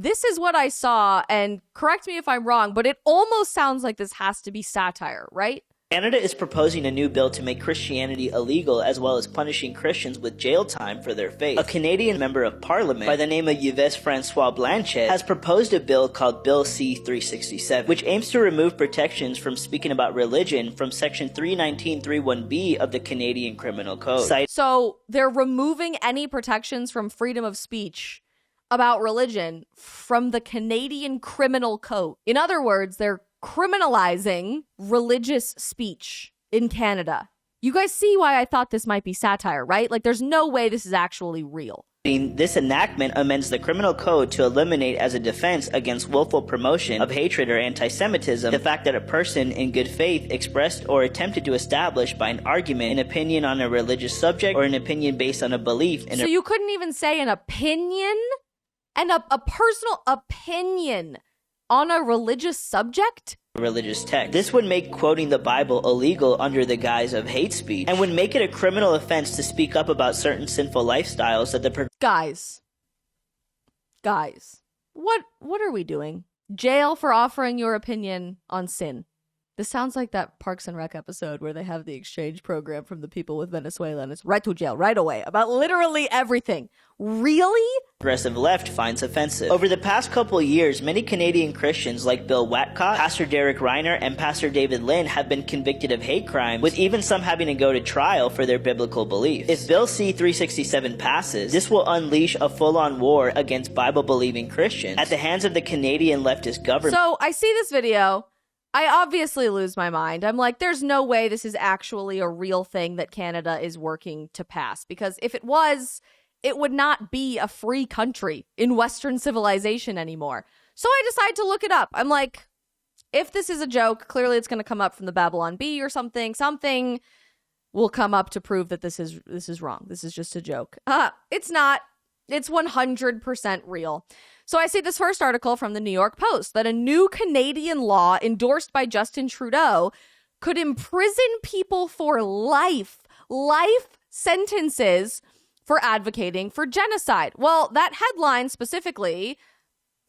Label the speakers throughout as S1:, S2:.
S1: this is what I saw, and correct me if I'm wrong, but it almost sounds like this has to be satire, right?
S2: Canada is proposing a new bill to make Christianity illegal, as well as punishing Christians with jail time for their faith. A Canadian member of parliament by the name of Yves Francois Blanchet has proposed a bill called Bill C-367, which aims to remove protections from speaking about religion from Section 319(3)(1)(b of the Canadian Criminal Code.
S1: So they're removing any protections from freedom of speech about religion from the Canadian Criminal Code. In other words, they're criminalizing religious speech in Canada. You guys see why I thought this might be satire, right? Like, there's no way this is actually real.
S2: This enactment amends the criminal code to eliminate as a defense against willful promotion of hatred or anti-Semitism the fact that a person in good faith expressed or attempted to establish by an argument an opinion on a religious subject or an opinion based on a belief in
S1: So you couldn't even say an opinion and a personal opinion on a religious subject?
S2: Religious text. This would make quoting the Bible illegal under the guise of hate speech and would make it a criminal offense to speak up about certain sinful lifestyles that the
S1: Guys, what are we doing? Jail for offering your opinion on sin. This sounds like that Parks and Rec episode where they have the exchange program from the people with Venezuela and it's right to jail right away about literally everything. Really?
S2: progressive left finds offensive. Over the past couple of years, many Canadian Christians like Bill Watcott, Pastor Derek Reiner, and Pastor David Lynn have been convicted of hate crimes, with even some having to go to trial for their biblical beliefs. If Bill C-367 passes, this will unleash a full-on war against Bible-believing Christians at the hands of the Canadian leftist government.
S1: So I see this video. I obviously lose my mind. I'm like, there's no way this is actually a real thing that Canada is working to pass. Because if it was, it would not be a free country in Western civilization anymore. So I decide to look it up. I'm like, if this is a joke, clearly it's going to come up from the Babylon Bee or something. Something will come up to prove that this is wrong. This is just a joke. It's not. It's 100% real. So I see this first article from the New York Post that a new Canadian law endorsed by Justin Trudeau could imprison people for life sentences for advocating for genocide. Well, that headline specifically,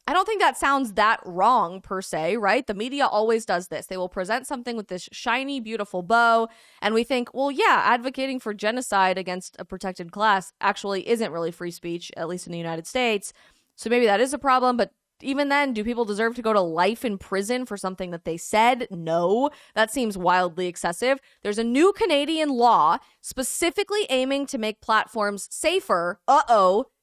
S1: I don't think that sounds that wrong per se, right? The media always does this. They will present something with this shiny, beautiful bow, and we think, well, yeah, advocating for genocide against a protected class actually isn't really free speech, at least in the United States. So maybe that is a problem, but even then, do people deserve to go to life in prison for something that they said? No, that seems wildly excessive. There's a new Canadian law specifically aiming to make platforms safer.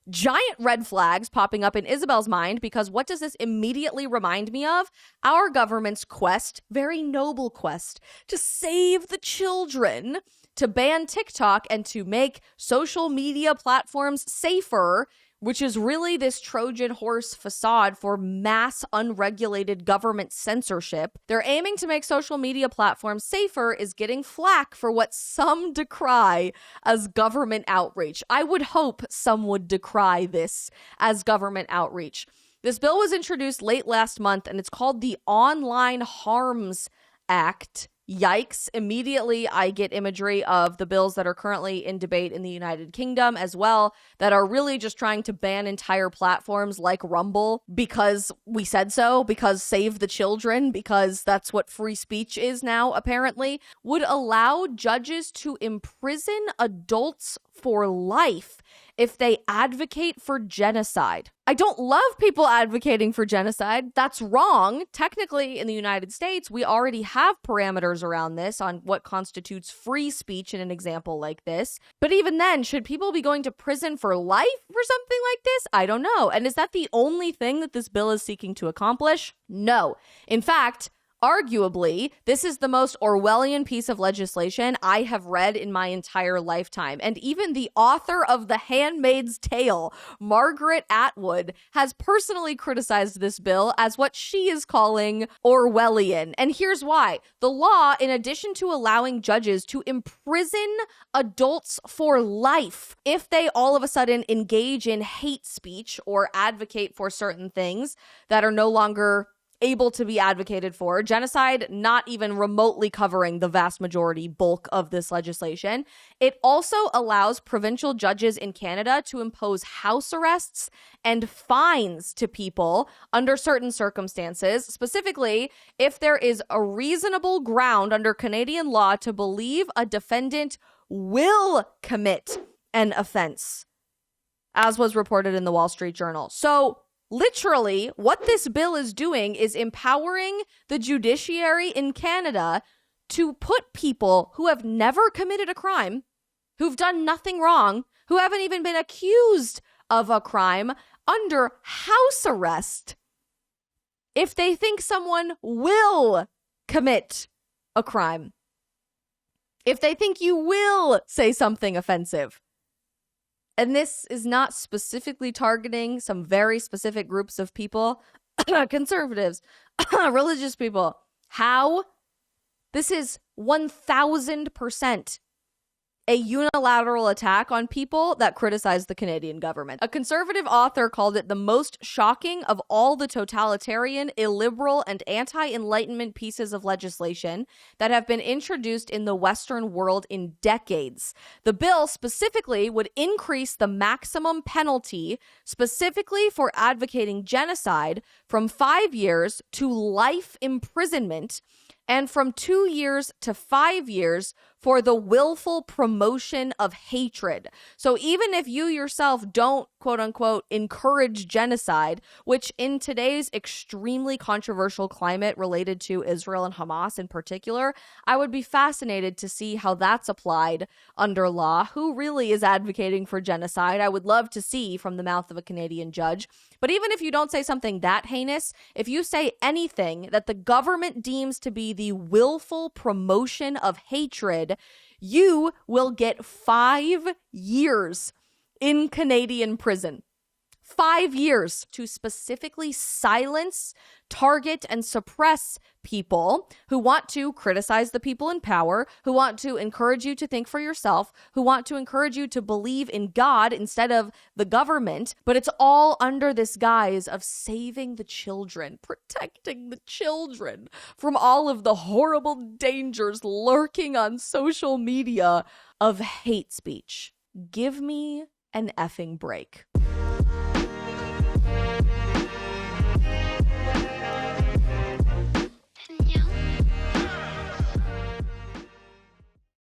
S1: Giant red flags popping up in Isabel's mind, because what does this immediately remind me of? Our government's quest, very noble quest, to save the children, to ban TikTok and to make social media platforms safer, which is really this Trojan horse facade for mass unregulated government censorship. They're aiming to make social media platforms safer is getting flack for what some decry as government outreach. I would hope some would decry this as government outreach. This bill was introduced late last month, and it's called the Online Harms Act. Yikes. Immediately, I get imagery of the bills that are currently in debate in the United Kingdom as well, that are really just trying to ban entire platforms like Rumble because we said so, because save the children, because that's what free speech is now, apparently, would allow judges to imprison adults for life if they advocate for genocide. I don't love people advocating for genocide. That's wrong. Technically, in the United States, we already have parameters around this on what constitutes free speech in an example like this. But even then, should people be going to prison for life for something like this? I don't know. And is that the only thing that this bill is seeking to accomplish? No. In fact, arguably, this is the most Orwellian piece of legislation I have read in my entire lifetime. And even the author of The Handmaid's Tale, Margaret Atwood, has personally criticized this bill as what she is calling Orwellian. And here's why. The law, in addition to allowing judges to imprison adults for life if they all of a sudden engage in hate speech or advocate for certain things that are no longer able to be advocated for. Genocide not even remotely covering the vast majority bulk of this legislation. It also allows provincial judges in Canada to impose house arrests and fines to people under certain circumstances, specifically if there is a reasonable ground under Canadian law to believe a defendant will commit an offense, as was reported in the Wall Street Journal. So literally, what this bill is doing is empowering the judiciary in Canada to put people who have never committed a crime, who've done nothing wrong, who haven't even been accused of a crime, under house arrest if they think someone will commit a crime. If they think you will say something offensive. And this is not specifically targeting some very specific groups of people, conservatives, religious people. How? This is 1000% a unilateral attack on people that criticize the Canadian government. A conservative author called it the most shocking of all the totalitarian, illiberal, and anti-enlightenment pieces of legislation that have been introduced in the Western world in decades. The bill specifically would increase the maximum penalty specifically for advocating genocide from 5 years to life imprisonment, and from 2 years to 5 years for the willful promotion of hatred. So even if you yourself don't, quote unquote, encourage genocide, which in today's extremely controversial climate related to Israel and Hamas in particular, I would be fascinated to see how that's applied under law. Who really is advocating for genocide? I would love to see from the mouth of a Canadian judge. But even if you don't say something that heinous, if you say anything that the government deems to be the willful promotion of hatred, you will get 5 years in Canadian prison. 5 years to specifically silence, target, and suppress people who want to criticize the people in power, who want to encourage you to think for yourself, who want to encourage you to believe in God instead of the government. But it's all under this guise of saving the children, protecting the children from all of the horrible dangers lurking on social media of hate speech. Give me an effing break.